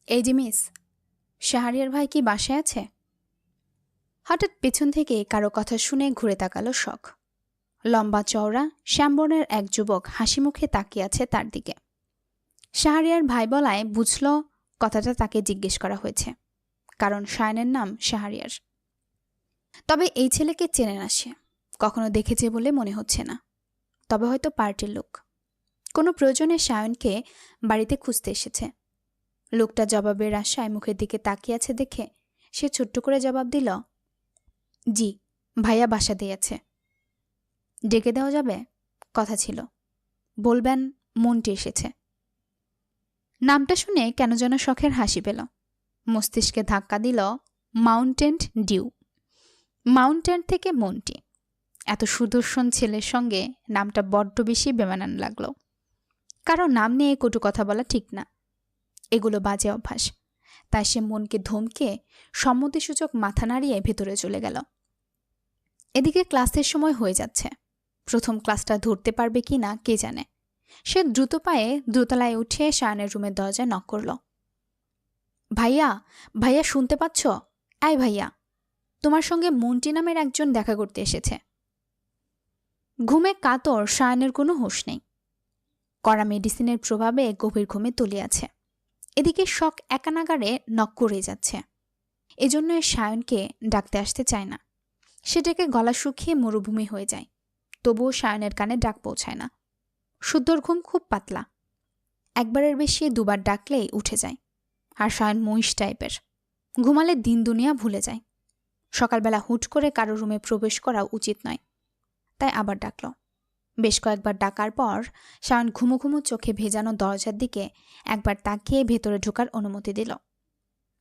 এই যে মিস, শাহরিয়ার ভাই কি বাসায় আছে? হঠাৎ পেছন থেকে কারো কথা শুনে ঘুরে তাকালো শখ। লম্বা চওড়া শ্যামবর্ণের এক যুবক হাসি মুখে তাকিয়ে আছে তার দিকে। শাহরিয়ার ভাই বলায় বুঝল কথাটা তাকে জিজ্ঞেস করা হয়েছে, কারণ শায়নের নাম শাহরিয়ার। তবে এই ছেলেকে চেনে না সে, কখনো দেখেছে বলে মনে হচ্ছে না। তবে হয়তো পার্টির লোক, কোনো প্রয়োজনে শায়নকে বাড়িতে খুঁজতে এসেছে। লোকটা জবাবের আশায় মুখের দিকে তাকিয়ে আছে দেখে সে ছোট্ট করে জবাব দিল, জি, ভাইয়া বাসা দিয়েছে। ডেকে দেওয়া যাবে? কথা ছিল, বলবেন মন্টি এসেছে। নামটা শুনে কেন যেন শখের হাসি পেল। মস্তিষ্কে ধাক্কা দিল মাউন্টেন ডিউ। মাউন্টেন থেকে মন্টি, এত সুদর্শন ছেলের সঙ্গে নামটা বড্ড বেশি বেমানান লাগল। কারো নাম নিয়ে কটু কথা বলা ঠিক না, এগুলো বাজে অভ্যাস। তাই সে মনকে ধমকে সম্মতিসূচক মাথা নাড়িয়ে ভেতরে চলে গেল। এদিকে ক্লাসের সময় হয়ে যাচ্ছে, প্রথম ক্লাসটা ধরতে পারবে কি না কে জানে। সে দ্রুত পায়ে দোতলায় উঠে শায়নের রুমের দরজায় নক করল। ভাইয়া, ভাইয়া শুনতে পাচ্ছ? এই ভাইয়া, তোমার সঙ্গে মন্টি নামের একজন দেখা করতে এসেছে। ঘুমে কাতর শায়নের কোনো হুঁশ নেই। কড়া মেডিসিনের প্রভাবে গভীর ঘুমে তলিয়ে আছে। এদিকে শখ একানাগারে নক করে যাচ্ছে। এজন্য শায়নকে ডাকতে আসতে চায় না। সেটাকে গলা শুকিয়ে মরুভূমি হয়ে যায়, তবুও শায়নের কানে ডাক পৌঁছায় না। শুদ্ধর ঘুম খুব পাতলা, একবারের বেশি দুবার ডাকলেই উঠে যায়। আর শায়ন মহিষ টাইপের, ঘুমালে দিন দুনিয়া ভুলে যায়। সকালবেলা হুট করে কারো রুমে প্রবেশ করা উচিত নয়, তাই আবার ডাকল। বেশ কয়েকবার ডাকার পর শায়ন ঘুমো ঘুমো চোখে ভেজানো দরজার দিকে একবার তাকিয়ে ভেতরে ঢোকার অনুমতি দিল।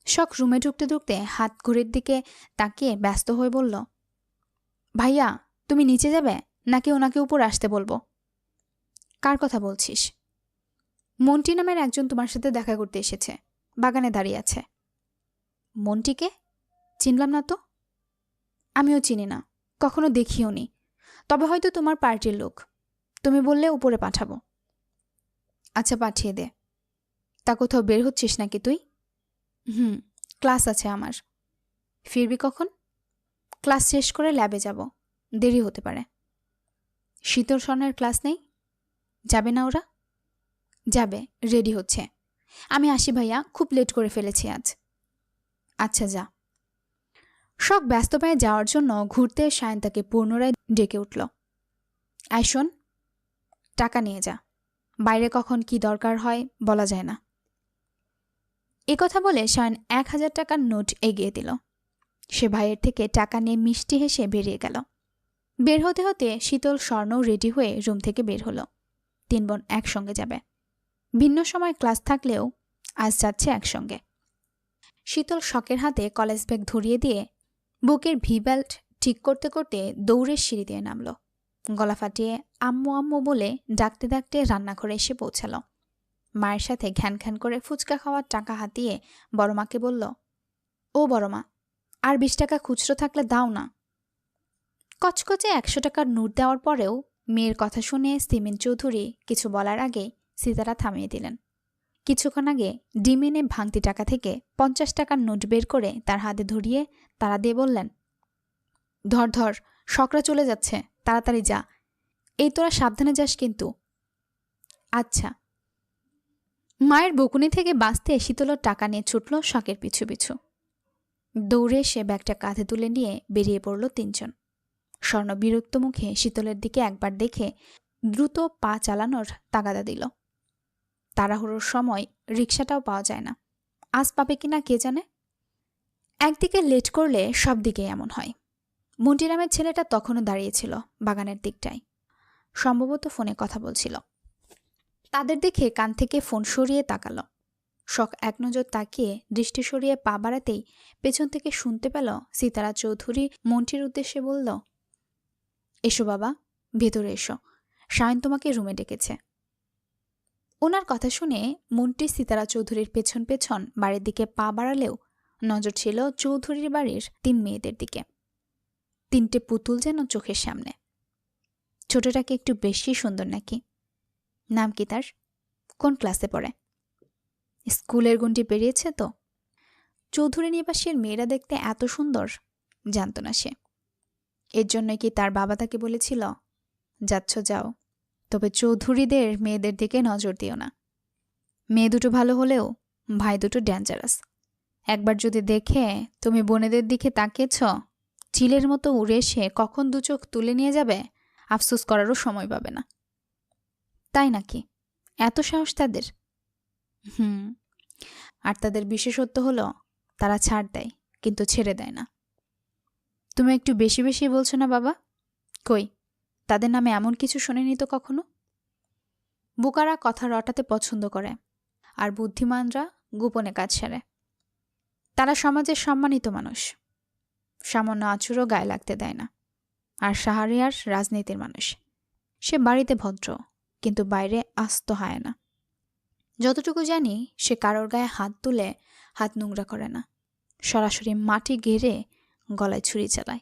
শখ রুমে ঢুকতে ঢুকতে হাত ঘড়ির দিকে তাকিয়ে ব্যস্ত হয়ে বলল, ভাইয়া, তুমি নিচে যাবে নাকি ওনাকে উপর আসতে বলবো? কার কথা বলছিস? মন্টি নামের একজন তোমার সাথে দেখা করতে এসেছে, বাগানে দাঁড়িয়ে আছে। মন্টিকে চিনলাম না তো। আমিও চিনি না, কখনো দেখিও নি, তবে হয়তো তোমার পার্টির লোক। তুমি বললে উপরে পাঠাবো। আচ্ছা, পাঠিয়ে দে। তা কোথাও বের হচ্ছিস নাকি তুই? ক্লাস আছে আমার। ফিরবি কখন? ক্লাস শেষ করে ল্যাবে যাব, দেরি হতে পারে। শীতল স্বর্ণের ক্লাস নেই? যাবে না ওরা? যাবে, রেডি হচ্ছে। আমি আসি ভাইয়া, খুব লেট করে ফেলেছি আজ। আচ্ছা, যা। শখ ব্যস্ত পায়ে যাওয়ার জন্য ঘুরতে শায়ন তাকে পুনরায় ডেকে উঠল। আয় শোন, টাকা নিয়ে যা, বাইরে কখন কি দরকার হয় বলা যায় না। কথা বলে শায়ন 1000 টাকার নোট এগিয়ে দিল। সে ভাইয়ের থেকে টাকা নিয়ে মিষ্টি হেসে বেরিয়ে গেল। বের হতে হতে শীতল স্বর্ণও রেডি হয়ে রুম থেকে বের হলো। 3 বোন একসঙ্গে যাবে। ভিন্ন সময় ক্লাস থাকলেও আজ যাচ্ছে একসঙ্গে। শীতল শখের হাতে কলেজ ব্যাগ ধরিয়ে দিয়ে বুকের ভি বেল্ট ঠিক করতে করতে দৌড়ে সিঁড়ি দিয়ে নামল। গলা ফাটিয়ে আম্মু আম্মু বলে ডাকতে ডাকতে রান্নাঘরে এসে পৌঁছাল। মায়ের সাথে ঘ্যান ঘ্যান করে ফুচকা খাওয়ার টাকা হাতিয়ে বড়মাকে বলল, ও বড়মা, আর 20 টাকা খুচরো থাকলে দাও না। কচকচে 100 টাকার নোট দেওয়ার পরেও মেয়ের কথা শুনে সিমিন চৌধুরী কিছু বলার আগে সিতারা থামিয়ে দিলেন। কিছুক্ষণ আগে ডিম এনে ভাঙতি টাকা থেকে 50 টাকার নোট বের করে তার হাতে ধরিয়ে তারা দিয়ে বললেন, ধর ধর, শকরা চলে যাচ্ছে, তাড়াতাড়ি যা। এই তোরা সাবধানে যাস কিন্তু। আচ্ছা। মায়ের বকুনি থেকে বাঁচতে শীতলর টাকা নিয়ে ছুটল শখের পিছু পিছু। দৌড়ে সে ব্যাগটা কাঁধে তুলে নিয়ে বেরিয়ে পড়ল 3 জন। স্বর্ণ বিরক্ত মুখে শীতলের দিকে একবার দেখে দ্রুত পা চালানোর তাগাদা দিল। তাড়াহুড়োর সময় রিকশাটাও পাওয়া যায় না, আজ পাবে কিনা কে জানে। একদিকে লেট করলে সব দিকে এমন হয়। মন্টি নামের ছেলেটা তখনও দাঁড়িয়েছিল বাগানের দিকটায়, সম্ভবত ফোনে কথা বলছিল। তাদের দেখে কান থেকে ফোন সরিয়ে তাকালো। শখ এক নজর তাকিয়ে দৃষ্টি সরিয়ে পা বাড়াতেই পেছন থেকে শুনতে পেল সিতারা চৌধুরী মন্টির উদ্দেশ্যে বলল, এসো বাবা, ভেতরে এসো, শায়ন তোমাকে রুমে ডেকেছে। ওনার কথা শুনে মন্টি সিতারা চৌধুরীর পেছন পেছন বাড়ির দিকে পা বাড়ালেও নজর ছিল চৌধুরীর বাড়ির 3 মেয়েদের দিকে। 3টে পুতুল যেন চোখের সামনে। ছোটটাকে একটু বেশি সুন্দর নাকি? নাম কি তার? কোন ক্লাসে পড়ে? স্কুলের গণ্ডি পেরিয়েছে তো। চৌধুরী নিবাসের মেয়েরা দেখতে এত সুন্দর জানত না সে। এর জন্য কি তার বাবা তাকে বলেছিল, যাচ্ছ যাও, তবে চৌধুরীদের মেয়েদের দিকে নজর দিও না। মেয়ে দুটো ভালো হলেও ভাই দুটো ডেঞ্জারাস। একবার যদি দেখে তুমি বোনেদের দিকে তাকিয়েছ, চিলের মতো উড়ে এসে কখন দু চোখ তুলে নিয়ে যাবে, আফসোস করারও সময় পাবে না। তাই নাকি? এত সাহস তাদের? আর তাদের বিশেষত্ব হলো তারা ছাড় দেয় কিন্তু ছেড়ে দেয় না। তুমি একটু বেশি বেশি বলছো না বাবা? কই, তাদের নামে এমন কিছু শোনেনি তো কখনো। বোকারা কথা রটাতে পছন্দ করে, আর বুদ্ধিমানরা গোপনে কাজ সারে। তারা সমাজের সম্মানিত মানুষ, সামান্য আচুরও গায়ে লাগতে দেয় না। আর শাহরিয়ার রাজনীতির মানুষ, সে বাড়িতে ভদ্র কিন্তু বাইরে আস্ত হয় না। যতটুকু জানি, সে কারোর গায়ে হাত তুলে হাত নোংরা করে না, সরাসরি মাটি গেড়ে গলায় ছুরি চালায়।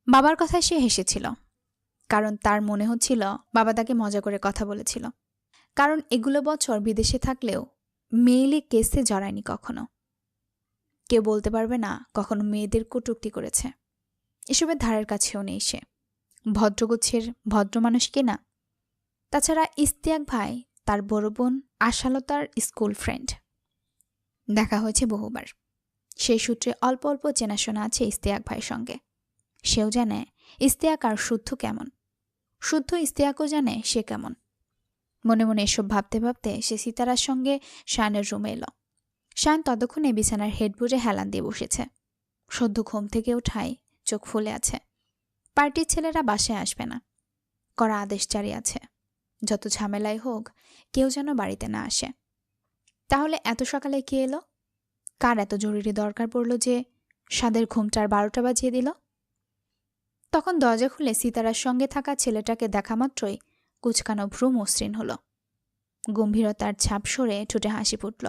বাবার কথায় সে হেসেছিল, কারণ তার মনে হচ্ছিল বাবা তাকে মজা করে কথা বলেছিল। কারণ এগুলো বছর বিদেশে থাকলেও মেয়েলি কেসে জড়ায়নি কখনো। কেউ বলতে পারবে না কখনো মেয়েদের কটূক্তি করেছে। এসবের ধারের কাছেও নেই সে। ভদ্রগুচ্ছের ভদ্র মানুষ কিনা। তাছাড়া ইস্তিয়াক ভাই তার বড় বোন আশালতার স্কুল ফ্রেন্ড। দেখা হয়েছে বহুবার। সেই সূত্রে অল্প অল্প চেনাশোনা আছে ইস্তিয়াক ভাইয়ের সঙ্গে। সেও জানে ইস্তিয়াক আর শুদ্ধ কেমন, শুদ্ধ ইস্তিয়াকও জানে সে কেমন। মনে মনে এসব ভাবতে ভাবতে সে সিতারার সঙ্গে শায়নের রুমে এলো। শায়ন ততক্ষণে বিছানার হেডবোর্ডে হেলান দিয়ে বসেছে। সদ্য ঘুম থেকে ওঠায় চোখ ফুলে আছে। পার্টির ছেলেরা বাসায় আসবে না, করা আদেশ জারি আছে। যত ঝামেলাই হোক, কেউ যেন বাড়িতে না আসে। তাহলে এত সকালে কে এলো? কার এত জরুরি দরকার পড়ল যে সাদের ঘুমটার 12টা বাজিয়ে দিল? তখন দরজা খুলে সিতারার সঙ্গে থাকা ছেলেটাকে দেখা মাত্রই কুচকানো ভ্রু মসৃণ হল। গম্ভীরতার ছাপ সরে ঠোঁটে হাসি ফুটল।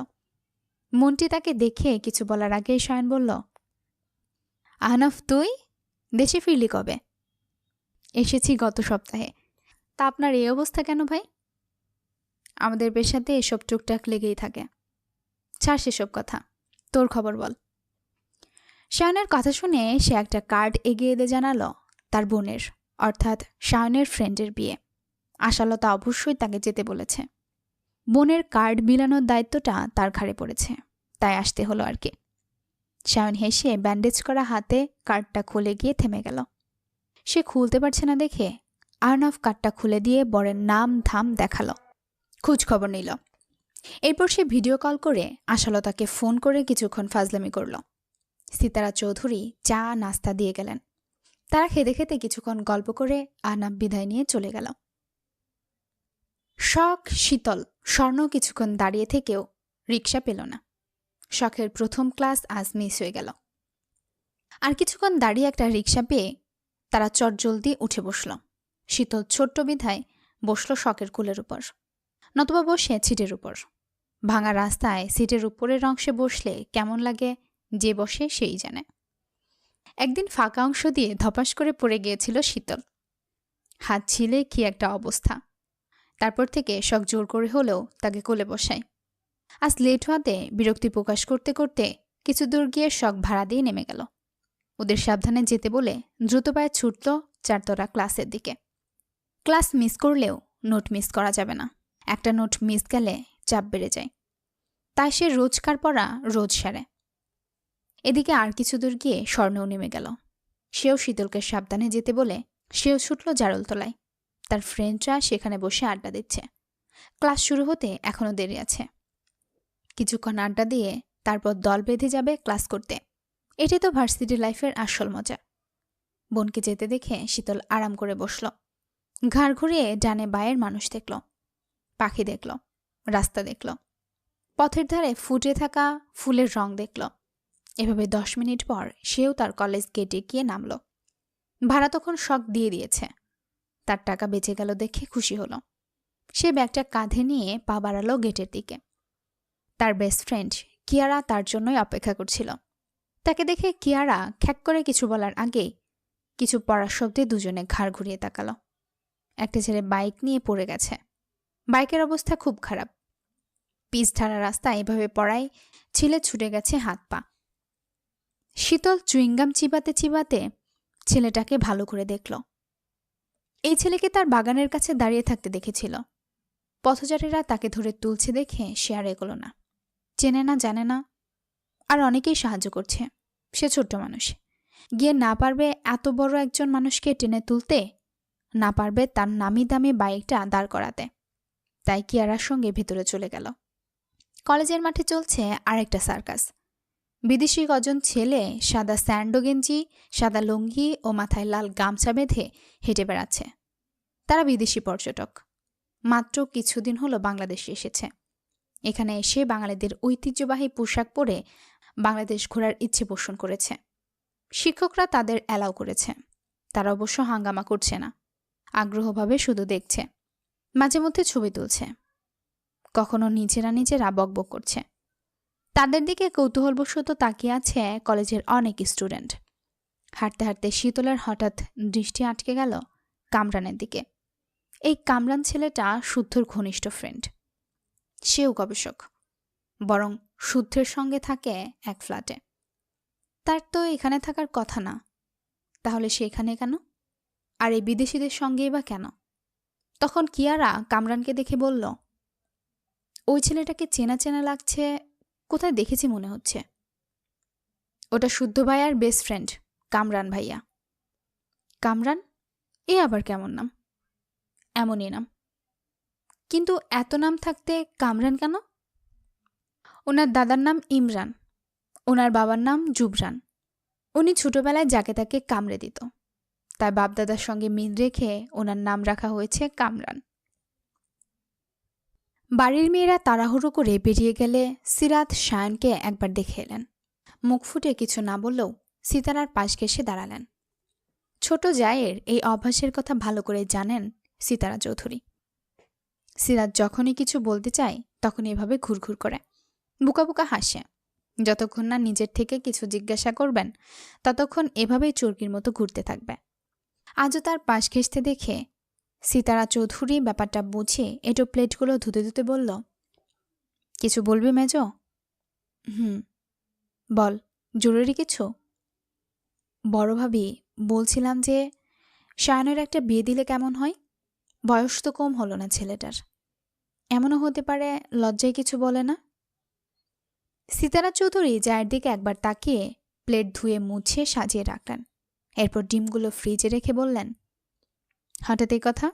মন্টি তাকে দেখে কিছু বলার আগেই শায়ন বলল, আহনাফ, তুই দেশে ফিরলি কবে? এসেছি গত সপ্তাহে। তা আপনার এই অবস্থা কেন ভাই? আমাদের পেশাতে এসব টুকটাক লেগেই থাকে। ছাড় সেসব কথা, তোর খবর বল। শায়নের কথা শুনে সে একটা কার্ড এগিয়ে দিয়ে জানালো তার বোনের, অর্থাৎ শায়নের ফ্রেন্ডের বিয়ে। আশালতা অবশ্যই তাকে যেতে বলেছে। বোনের কার্ড বিলানোর দায়িত্বটা তার ঘাড়ে পড়েছে, তাই আসতে হলো আর কি। শায়ন হেসে ব্যান্ডেজ করা হাতে কার্ডটা খুলে গিয়ে থেমে গেল। সে খুলতে পারছে না দেখে আহনাফ কার্ডটা খুলে দিয়ে বরের নাম ধাম দেখালো, খোঁজ খবর নিল। এরপর সে ভিডিও কল করে আশালতাকে ফোন করে কিছুক্ষণ ফাজলামি করল। সিতারা চৌধুরী চা নাস্তা দিয়ে গেলেন। তারা খেতে খেতে কিছুক্ষণ গল্প করে আহনাফ বিদায় নিয়ে চলে গেল। শখ শীতল স্বর্ণ কিছুক্ষণ দাঁড়িয়ে থেকেও রিকশা পেল না। শখের প্রথম ক্লাস আজ মিস হয়ে গেল। আর কিছুক্ষণ দাঁড়িয়ে একটা রিকশা পেয়ে তারা চটজলদি উঠে বসল। শীতল ছোট্ট বিধায় বসল শখের কোলের উপর, নতুবা বসে সিটের উপর। ভাঙা রাস্তায় সিটের উপরের অংশে বসলে কেমন লাগে যে বসে সেই জানে। একদিন ফাঁকা অংশ দিয়ে ধপাস করে পড়ে গিয়েছিল শীতল। হাত ছিলে কি একটা অবস্থা। তারপর থেকে শখ জোর করে হলেও তাকে কোলে বসায়। আজ লেট হওয়াতে বিরক্তি প্রকাশ করতে করতে কিছু দূর গিয়ে শখ ভাড়া দিয়ে নেমে গেল। ওদের সাবধানে যেতে বলে দ্রুত পায়ে ছুটল 4তলা ক্লাসের দিকে। ক্লাস মিস করলেও নোট মিস করা যাবে না। একটা নোট মিস গেলে চাপ বেড়ে যায়। তাই সে রোজকার পড়া রোজ সারে। এদিকে আর কিছু দূর গিয়ে স্বর্ণও নেমে গেল। সেও শীতলকে সাবধানে যেতে বলে সেও ছুটল জারলতলায়। তার ফ্রেন্ডরা সেখানে বসে আড্ডা দিচ্ছে। ক্লাস শুরু হতে এখনো দেরি আছে। কিছুক্ষণ আড্ডা দিয়ে তারপর দল বেঁধে যাবে ক্লাস করতে। এটি তো ভার্সিটি লাইফের আসল মজা। বোনকে যেতে দেখে শীতল আরাম করে বসল। ঘাড় ঘুরিয়ে ডানে বায়ের মানুষ দেখল, পাখি দেখল, রাস্তা দেখল, পথের ধারে ফুটে থাকা ফুলের রং দেখল। এভাবে 10 মিনিট পর সেও তার কলেজ গেটে গিয়ে নামল। ভাড়া তখন শখ দিয়ে দিয়েছে। তার টাকা বেঁচে গেল দেখে খুশি হলো। সে ব্যাগটা কাঁধে নিয়ে পা বাড়ালো গেটের দিকে। তার বেস্ট ফ্রেন্ড কিয়ারা তার জন্যই অপেক্ষা করছিল। তাকে দেখে কিয়ারা খ্যাক করে কিছু বলার আগেই কিছু পড়ার শব্দে দুজনে ঘাড় ঘুরিয়ে তাকালো। একটা ছেলে বাইক নিয়ে পড়ে গেছে। বাইকের অবস্থা খুব খারাপ। পিচ ঢালা রাস্তা এভাবে পড়ায় ছিলে ছুটে গেছে হাত পা। শীতল চুইংগাম চিবাতে চিবাতে ছেলেটাকে ভালো করে দেখল। এই ছেলেকে তার বাগানের কাছে দাঁড়িয়ে থাকতে দেখেছিল। পথচারীরা তাকে ধরে তুলছে দেখে সে আর এগোলো না। চেনে না, জানে না, আর অনেকেই সাহায্য করছে। সে ছোট্ট মানুষ, গিয়ে না পারবে এত বড় একজন মানুষকে টেনে তুলতে, না পারবে তার নামি দামি বাইকটা দাঁড় করাতে। তাই কিয়ারার সঙ্গে ভেতরে চলে গেল। কলেজের মাঠে চলছে আরেকটা সার্কাস। বিদেশি কজন ছেলে সাদা স্যান্ডো গেঞ্জি, সাদা লুঙ্গি ও মাথায় লাল গামছা বেঁধে হেঁটে বেড়াচ্ছে। তারা বিদেশি পর্যটক, মাত্র কিছুদিন হলো বাংলাদেশে এসেছে। এখানে এসে বাঙালিদের ঐতিহ্যবাহী পোশাক পরে বাংলাদেশ ঘোরার ইচ্ছে পোষণ করেছে। শিক্ষকরা তাদের অ্যালাউ করেছে। তারা অবশ্য হাঙ্গামা করছে না, আগ্রহভাবে শুধু দেখছে, মাঝে মধ্যে ছবি তুলছে, কখনো নিজেরা বকবক করছে। তাদের দিকে কৌতূহলবশত তাকিয়ে আছে কলেজের অনেক স্টুডেন্ট। হাঁটতে হাঁটতে শীতলের হঠাৎ দৃষ্টি আটকে গেল কামরানের দিকে। এই কামরান ছেলেটা শুদ্ধর ঘনিষ্ঠ ফ্রেন্ড। সেও গবেষক, বরং শুদ্ধের সঙ্গে থাকে এক ফ্ল্যাটে। তার তো এখানে থাকার কথা না, তাহলে সে এখানে কেন? আর এই বিদেশিদের সঙ্গেই বা কেন? তখন কিয়ারা কামরানকে দেখে বলল, ওই ছেলেটাকে চেনা চেনা লাগছে, কোথায় দেখেছি মনে হচ্ছে। ওটা শুদ্ধ ভাইয়ার বেস্ট ফ্রেন্ড, কামরান ভাইয়া। কামরান? এ আবার কেমন নাম? এমনই নাম। কিন্তু এত নাম থাকতে কামরান কেন? ওনার দাদার নাম ইমরান, ওনার বাবার নাম জুবরান। উনি ছোটবেলায় যাকে তাকে কামড়ে দিত, তাই বাপদাদার সঙ্গে মিল রেখে ওনার নাম রাখা হয়েছে কামরান। বাড়ির মেয়েরা তাড়াহুড়ো করে বেরিয়ে গেলে সিরাত সায়নকে একবার দেখে এলেন। মুখ ফুটে কিছু না বললেও সিতারার পাশ ঘেঁষে দাঁড়ালেন। ছোট জায়ের এই অভ্যাসের কথা ভালো করে জানেন সিতারা চৌধুরী। সিরাত যখনই কিছু বলতে চায় তখন এভাবে ঘুরঘুর করে, বুকা বুকা হাসে। যতক্ষণ না নিজের থেকে কিছু জিজ্ঞাসা করবেন ততক্ষণ এভাবেই চরকির মতো ঘুরতে থাকবে। আজও তার পাশ ঘেঁষতে দেখে সিতারা চৌধুরী ব্যাপারটা বুঝে এটো প্লেটগুলো ধুতে ধুতে বলল, কিছু বলবি মেজ? বল, জরুরি কিছু? বড় ভাবি, বলছিলাম যে সায়নের একটা বিয়ে দিলে কেমন হয়? বয়স তো কম হলো না ছেলেটার। এমনও হতে পারে লজ্জায় কিছু বলে না। সিতারা চৌধুরী জায়ের দিকে একবার তাকিয়ে প্লেট ধুয়ে মুছে সাজিয়ে রাখলেন। এরপর ডিমগুলো ফ্রিজে রেখে বললেন, হঠাৎ এই কথা?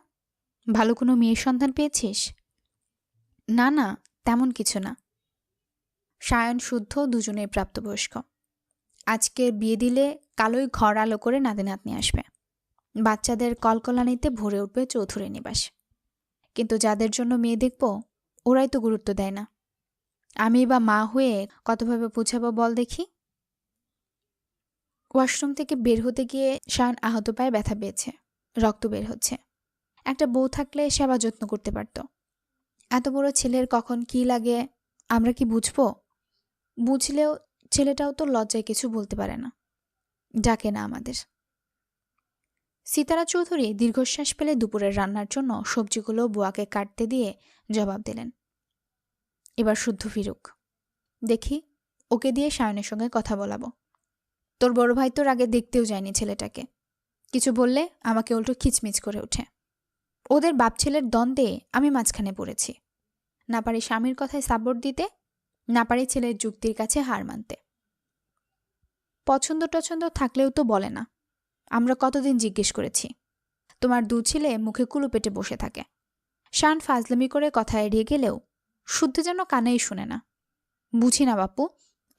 ভালো কোনো মেয়ের সন্ধান পেয়েছিস? না না, তেমন কিছু না। সায়ন শুদ্ধ দুজনেই প্রাপ্তবয়স্ক। আজকে বিয়ে দিলে কালোই ঘর আলো করে নাতি নাতনি আসবে। বাচ্চাদের কলকলানিতে ভরে উঠবে চৌধুরী নিবাস। কিন্তু যাদের জন্য মেয়ে দেখব ওরাই তো গুরুত্ব দেয় না। আমি বা মা হয়ে কতভাবে বুঝাবো বল দেখি। ওয়াশরুম থেকে বের হতে গিয়ে সায়ন আহত পায়ে ব্যথা পেয়েছে, রক্ত বের হচ্ছে। একটা বউ থাকলে সেবা যত্ন করতে পারত। এত বড় ছেলের কখন কি লাগে আমরা কি বুঝবো? বুঝলেও ছেলেটাও তো লজ্জায় কিছু বলতে পারে না, ডাকে না আমাদের। সিতারা চৌধুরী দীর্ঘশ্বাস ফেলে দুপুরের রান্নার জন্য সবজিগুলো বুয়াকে কাটতে দিয়ে জবাব দিলেন, এবার শুদ্ধ ফিরুক, দেখি ওকে দিয়ে সায়নের সঙ্গে কথা বলাবো। তোর বড় ভাই তোর আগে দেখতেও যায়নি ছেলেটাকে। কিছু বললে আমাকে উল্টো খিচমিচ করে ওঠে। ওদের বাপ ছেলের দ্বন্দ্বে আমি মাঝখানে পড়েছি। না পারি স্বামীর কথায় সাপোর্ট দিতে, না পারি ছেলের যুক্তির কাছে হার মানতে। পছন্দ টছন্দ থাকলেও তো বলে না। আমরা কতদিন জিজ্ঞেস করেছি। তোমার দু ছেলে মুখে কুলু পেটে বসে থাকে। শান ফাজলামি করে কথা এড়িয়ে গেলেও শুদ্ধ যেন কানেই শুনে না। বুঝি না বাপু,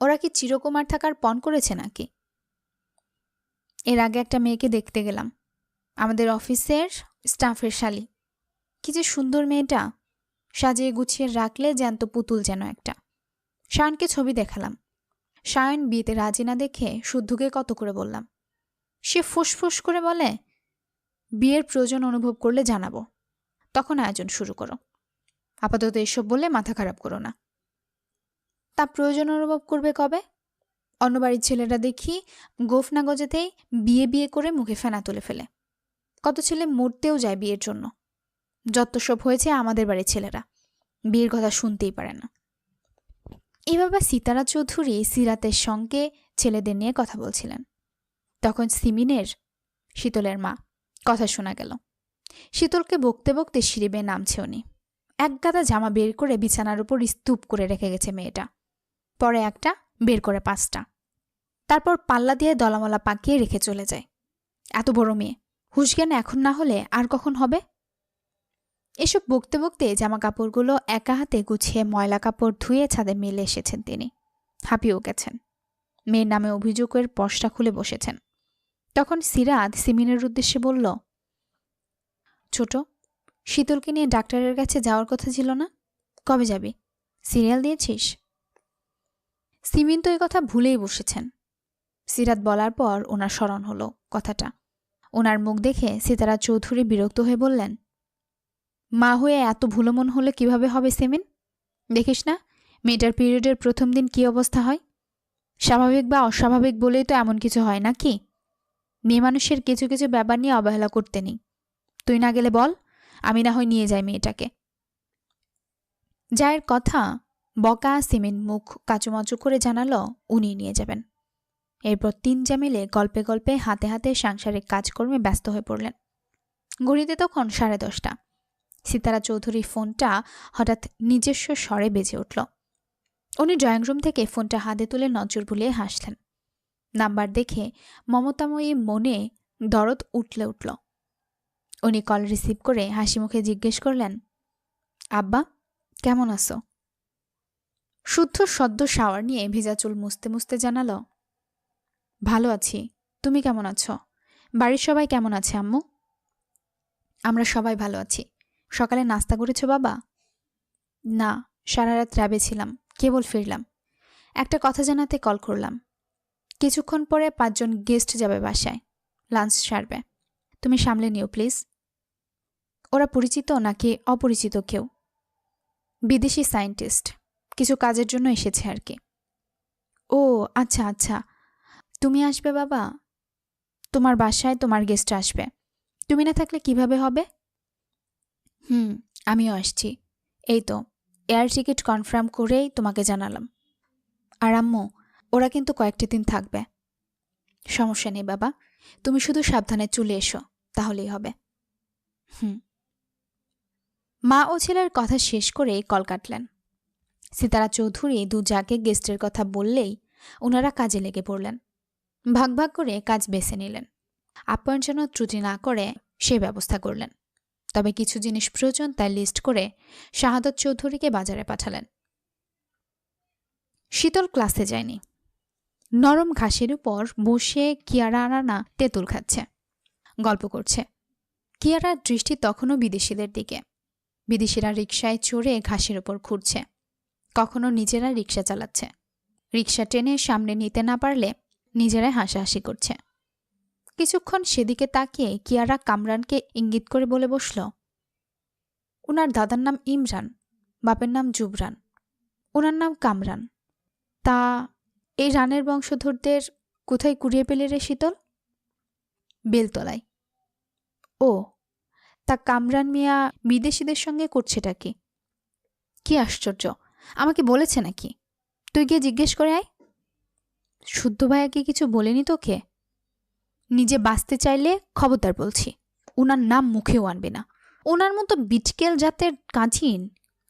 ওরা কি চিরকুমার থাকার পণ করেছে নাকি? এর আগে একটা মেয়েকে দেখতে গেলাম, আমাদের অফিসের স্টাফের শালি। কি যে সুন্দর মেয়েটা, সাজিয়ে গুছিয়ে রাখলে জ্যান্ত পুতুল যেন একটা। সায়নকে ছবি দেখালাম। সায়ন বিয়েতে রাজি না দেখে শুদ্ধকে কত করে বললাম। সে ফুসফুস করে বলে, বিয়ের প্রয়োজন অনুভব করলে জানাবো, তখন আয়োজন শুরু করো। আপাতত এসব বললে মাথা খারাপ করো না। তা প্রয়োজন অনুভব করবে কবে? অন্য বাড়ির ছেলেরা দেখি গোফ না গজাতেই বিয়ে বিয়ে করে মুখে ফেনা তুলে ফেলে। কত ছেলে মরতেও যায় বিয়ের জন্য। যত সব হয়েছে আমাদের বাড়ির ছেলেরা বিয়ের কথা শুনতেই পারে না। এভাবে সিতারা চৌধুরী সিরাতের সঙ্গে ছেলেদের নিয়ে কথা বলছিলেন। তখন সিমিনের, শীতলের মা, কথা শোনা গেল। শীতলকে বকতে বকতে সিঁড়ি বেয়ে নামছে উনি। এক গাদা জামা বের করে বিছানার উপর স্তূপ করে রেখে গেছে মেয়েটা। পরে একটা, বের করে 5টা। তারপর পাল্লা দিয়ে দলামলা পাকিয়ে রেখে চলে যায়। এত বড় মেয়ে, হুঁশজ্ঞান এখন না হলে আর কখন হবে? এসব বকতে বকতে জামা কাপড়গুলো একা হাতে গুছিয়ে ময়লা কাপড় ধুয়ে ছাদে মেলে এসেছেন তিনি। হাঁপিয়েও গেছেন। মেয়ের নামে অভিযোগের পর্সটা খুলে বসেছেন। তখন সিরাত সিমিনের উদ্দেশ্যে বলল, ছোট, শীতলকে নিয়ে ডাক্তারের কাছে যাওয়ার কথা ছিল না? কবে যাবি? সিরিয়াল দিয়েছিস? সিমিন তো এই কথা ভুলেই বসেছেন। সিরাত বলার পর ওনার স্মরণ হলো কথাটা। ওনার মুখ দেখে সিতারা চৌধুরী বিরক্ত হয়ে বললেন, মা হয়ে এত ভুলো মন হলে কিভাবে হবে সিমিন? দেখিস না মেয়েটার পিরিয়ডের প্রথম দিন কি অবস্থা হয়? স্বাভাবিক বা অস্বাভাবিক বলেই তো এমন কিছু হয় নাকি? মেয়ে মানুষের কিছু কিছু ব্যাপার নিয়ে অবহেলা করতে নেই। তুই না গেলে বল, আমি না হয় নিয়ে যাই মেয়েটাকে। যায়ের কথা বকা সিমিন মুখ কাচুমাচু করে জানালো উনি নিয়ে যাবেন। এরপর 3 মিলে গল্পে গল্পে হাতে হাতে সাংসারিক কাজকর্মে ব্যস্ত হয়ে পড়লেন। ঘড়িতে তখন 10:30। সিতারা চৌধুরীর ফোনটা হঠাৎ নিজস্ব স্বরে বেজে উঠল। উনি ড্রয়িং রুম থেকে ফোনটা হাতে তুলে নজর বুলিয়ে হাসলেন। নাম্বার দেখে মমতাময়ী মনে দরদ উঠলে উঠল। উনি কল রিসিভ করে হাসি মুখে জিজ্ঞেস করলেন, আব্বা কেমন আছো? শুদ্ধ সদ্য শাওয়ার নিয়ে ভেজা চুল মুছতে মুছতে জানালো, ভালো আছি। তুমি কেমন আছো? বাড়ির সবাই কেমন আছে আম্মু? আমরা সবাই ভালো আছি। সকালে নাস্তা করেছো বাবা? না, সারা রাত র্যাবে ছিলাম, কেবল ফিরলাম। একটা কথা জানাতে কল করলাম। কিছুক্ষণ পরে 5 জন গেস্ট যাবে বাসায়, লাঞ্চ সারবে। তুমি সামলে নিও প্লিজ। ওরা পরিচিত নাকি অপরিচিত কেউ? বিদেশি সায়েন্টিস্ট, কিছু কাজের জন্য এসেছে আর কি। ও আচ্ছা আচ্ছা। তুমি আসবে বাবা? তোমার বাসায় তোমার গেস্ট আসবে, তুমি না থাকলে কিভাবে হবে? আমিও আসছি। এই তো এয়ার টিকিট কনফার্ম করেই তোমাকে জানালাম। আর আম্মু, ওরা কিন্তু কয়েকটা দিন থাকবে। সমস্যা নেই বাবা, তুমি শুধু সাবধানে চলে এসো, তাহলেই হবে। মা ও ছেলের কথা শেষ করে কল কাটলেন। সিতারা চৌধুরী 2 জাগে গেস্টের কথা বললেই ওনারা কাজে লেগে পড়লেন। ভাগ ভাগ করে কাজ বেছে নিলেন। আপ্যায়ন যেন ত্রুটি না করে সে ব্যবস্থা করলেন। তবে কিছু জিনিস প্রয়োজন তাই লিস্ট করে শাহাদত চৌধুরীকে বাজারে পাঠালেন। শীতল ক্লাসে যায়নি। নরম ঘাসের উপর বসে কিয়ারা রানা তেঁতুল খাচ্ছে, গল্প করছে। কিয়ারার দৃষ্টি তখনও বিদেশিদের দিকে। বিদেশিরা রিকশায় চড়ে ঘাসের উপর ঘুরছে, কখনো নিজেরা রিকশা চালাচ্ছে। রিকশা টেনে সামনে নিতে না পারলে নিজেরাই হাসাহাসি করছে। কিছুক্ষণ সেদিকে তাকিয়ে কিয়ারা কামরানকে ইঙ্গিত করে বলে বসল, ওনার দাদার নাম ইমরান, বাপের নাম জুবরান, ওনার নাম কামরান। তা এই রানের বংশধরদের কোথায় কুড়িয়ে পেলে রে শীতল? বেলতলায়। ও, তা কামরান মিয়া বিদেশিদের সঙ্গে করছেটা কি? কি আশ্চর্য, আমাকে বলেছে নাকি? তুই গিয়ে জিজ্ঞেস করে আয়। শুদ্ধ ভাইয়া কি কিছু বলেনি তোকে? নিজে বাঁচতে চাইলে খবরদার বলছি, ওনার নাম মুখেও আনবে না। ওনার মতো বিটকেল জাতের কাজিন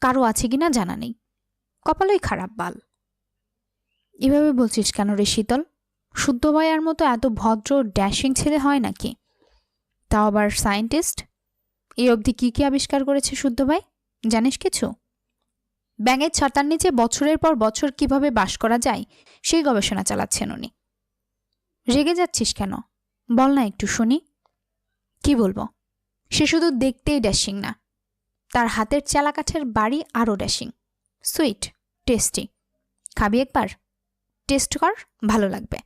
কারো আছে কিনা জানা নেই। কপালই খারাপ বাল। এভাবে বলছিস কেন রে শীতল? শুদ্ধ ভাইয়ার মতো এত ভদ্র ড্যাশিং ছেলে হয় নাকি? তাও আবার সায়েন্টিস্ট। এই অবধি কি কি আবিষ্কার করেছে শুদ্ধ ভাই, জানিস কিছু? ব্যাঙের ছাতার নিচে বছরের পর বছর কিভাবে বাস করা যায় সেই গবেষণা চালাচ্ছেন উনি। রেগে যাচ্ছিস কেন? বল না একটু শুনি। কি বলবো? সে শুধু দেখতেই ড্যাশিং না, তার হাতের চালাকাঠের বাড়ি আরও ড্যাশিং। Sweet, tasty. খাবি একবার? টেস্ট কর, ভালো লাগবে।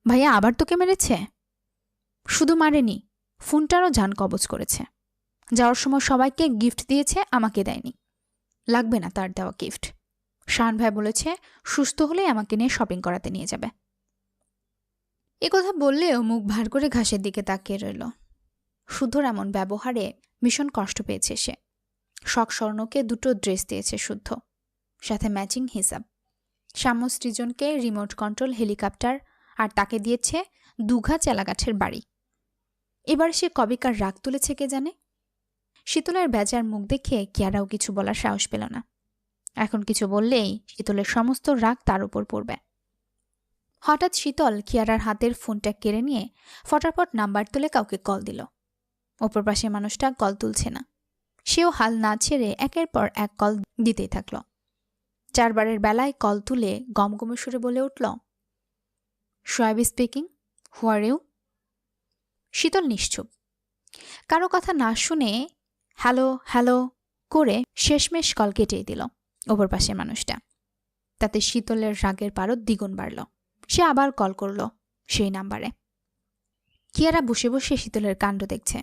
ভাইয়া আবার তোকে মেরেছে? শুধু মারেনি, ফোনটারও জান কবজ করেছে। যাওয়ার সময় সবাইকে গিফট দিয়েছে, আমাকে দেয়নি। লাগবে না তার দেওয়া গিফট। শান ভাই বলেছে সুস্থ হলেই আমাকে নিয়ে শপিং করাতে নিয়ে যাবে। কথা বললেও মুখ ভার করে ঘাসের দিকে তাকিয়ে রইল। শুদ্ধর এমন ব্যবহারে ভীষণ কষ্ট পেয়েছে সে। শখ স্বর্ণকে 2টো ড্রেস দিয়েছে শুদ্ধ, সাথে ম্যাচিং হিসাব। সাম্য সৃজনকে রিমোট কন্ট্রোল হেলিকপ্টার আর তাকে দিয়েছে দুঘা চেলাগাছের বাড়ি। এবার সে কবেকার রাগ তুলেছে কে জানে। শীতলের বেজার মুখ দেখে কিয়ারাও কিছু বলার সাহস পেল না। এখন কিছু বললেই শীতলের সমস্ত রাগ তার উপর পড়বে। হঠাৎ শীতল কিয়ারার হাতের ফোনটা কেড়ে নিয়ে ফটাফট নাম্বার তুলে কাউকে কল দিল। অপর পাশে মানুষটা কল তুলছে না। সেও হাল না ছেড়ে একের পর এক কল দিতেই থাকল। 4 বারের বেলায় কল তুলে গমগমে সুরে বলে উঠল, Shoaib speaking, who are you? শীতল নিশ্চুপ। কারো কথা না শুনে হ্যালো হ্যালো করে শেষমেশ কল কেটেই দিল অপর পাশের মানুষটা। তাতে শীতলের রাগের পারদ দ্বিগুণ বাড়ল। সে আবার কল করল সেই নাম্বারে। কিয়ারা বসে বসে শীতলের কাণ্ড দেখছে।